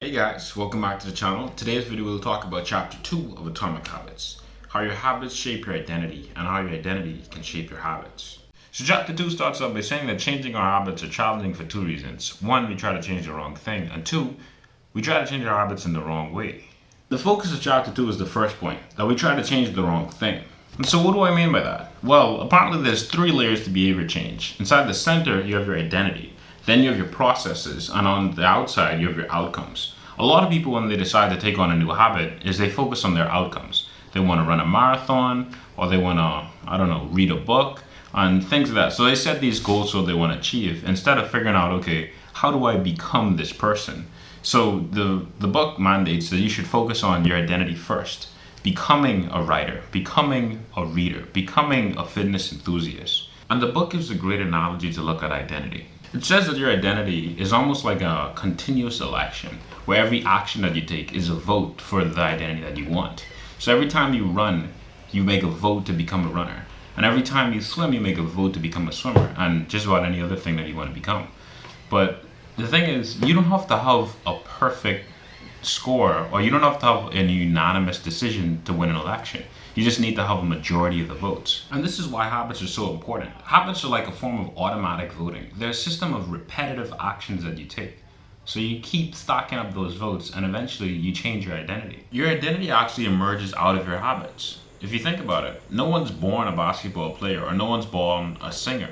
Hey guys, welcome back to the channel. Today's video will talk about chapter 2 of Atomic Habits, how your habits shape your identity and how your identity can shape your habits. So chapter 2 starts off by saying that changing our habits are challenging for two reasons. One, we try to change the wrong thing, and two, we try to change our habits in the wrong way. The focus of chapter 2 is the first point, that we try to change the wrong thing. And so what do I mean by that? Well, apparently there's three layers to behavior change. Inside the center, you have your identity. Then you have your processes, and on the outside, you have your outcomes. A lot of people, when they decide to take on a new habit, is they focus on their outcomes. They want to run a marathon, or they want to, read a book, and things like that. So they set these goals so they want to achieve, instead of figuring out, okay, how do I become this person? So the book mandates that you should focus on your identity first. Becoming a writer, becoming a reader, becoming a fitness enthusiast. And the book gives a great analogy to look at identity. It says that your identity is almost like a continuous election, where every action that you take is a vote for the identity that you want. So every time you run, you make a vote to become a runner. And every time you swim, you make a vote to become a swimmer, and just about any other thing that you want to become. But the thing is, you don't have to have a perfect score, or you don't have to have a unanimous decision to win an election. You just need to have a majority of the votes. And this is why habits are so important. Habits are like a form of automatic voting. They're a system of repetitive actions that you take. So you keep stacking up those votes, and eventually you change your identity. Your identity actually emerges out of your habits. If you think about it, no one's born a basketball player, or no one's born a singer.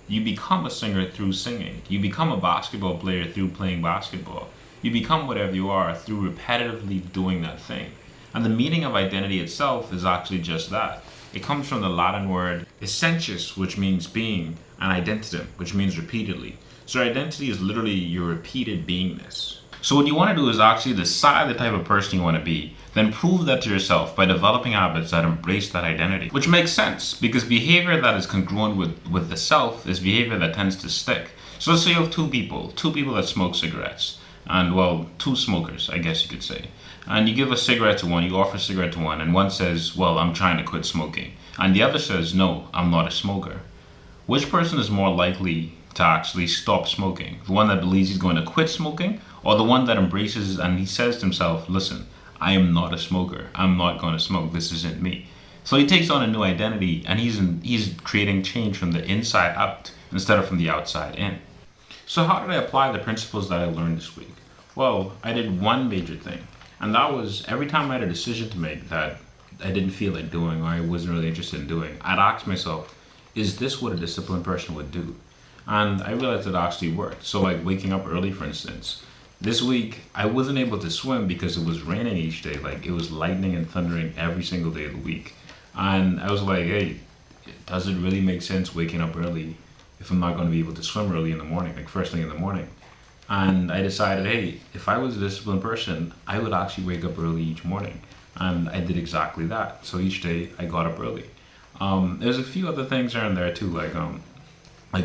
You become a singer through singing. You become a basketball player through playing basketball. You become whatever you are through repetitively doing that thing. And the meaning of identity itself is actually just that. It comes from the Latin word essentius, which means being, and identitem, which means repeatedly. So identity is literally your repeated beingness. So what you want to do is actually decide the type of person you want to be, then prove that to yourself by developing habits that embrace that identity. Which makes sense, because behavior that is congruent with the self is behavior that tends to stick. So let's say you have two people that smoke cigarettes. And well, two smokers, I guess you could say. And you give a cigarette to one, you offer a cigarette to one, and one says, well, I'm trying to quit smoking. And the other says, no, I'm not a smoker. Which person is more likely to actually stop smoking? The one that believes he's going to quit smoking, or the one that embraces and he says to himself, listen, I am not a smoker. I'm not going to smoke. This isn't me. So he takes on a new identity, and he's creating change from the inside out instead of from the outside in. So how did I apply the principles that I learned this week? Well, I did one major thing, and that was every time I had a decision to make that I didn't feel like doing or I wasn't really interested in doing, I'd ask myself, is this what a disciplined person would do? And I realized it actually worked. So like waking up early, for instance. This week, I wasn't able to swim because it was raining each day. Like it was lightning and thundering every single day of the week. And I was like, hey, does it really make sense waking up early if I'm not going to be able to swim early in the morning, like first thing in the morning? And I decided, hey, if I was a disciplined person, I would actually wake up early each morning. And I did exactly that. So each day I got up early. There's a few other things here and there too, like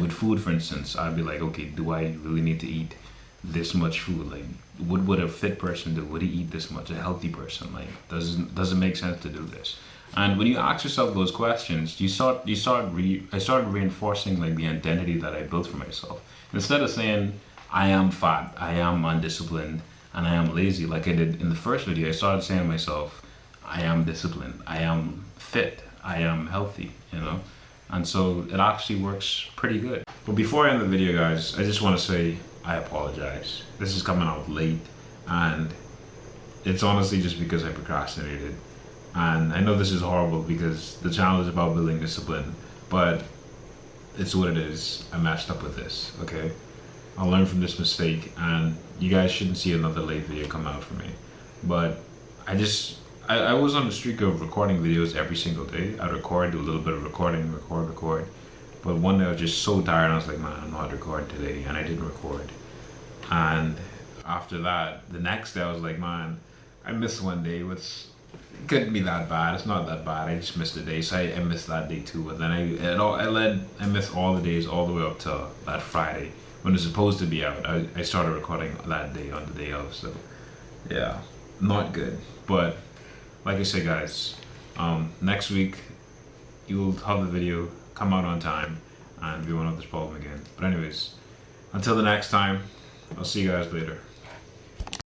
with food, for instance. I'd be like, okay, do I really need to eat this much food? Like, what would a fit person do? Would he eat this much? A healthy person? Like, does it make sense to do this? And when you ask yourself those questions, I started reinforcing like the identity that I built for myself. Instead of saying, I am fat, I am undisciplined, and I am lazy, like I did in the first video, I started saying to myself, I am disciplined, I am fit, I am healthy, And so it actually works pretty good. But before I end the video, guys, I just want to say I apologize. This is coming out late, and it's honestly just because I procrastinated. And I know this is horrible because the channel is about building discipline, but it's what it is. I messed up with this, okay? I'll learn from this mistake, and you guys shouldn't see another late video come out for me. But I was on the streak of recording videos every single day. I'd record, do a little bit of recording, record. But one day I was just so tired, and I was like, man, I'm not recording today, and I didn't record. And after that, the next day I was like, man, I missed one day, which couldn't be that bad. It's not that bad. I just missed a day, so I missed that day too. And then I missed all the days all the way up to that Friday when it was supposed to be out. I started recording that day on the day of. So yeah, not good. But like I said, guys, next week you'll have the video come out on time, and we won't have this problem again. But anyways, until the next time, I'll see you guys later.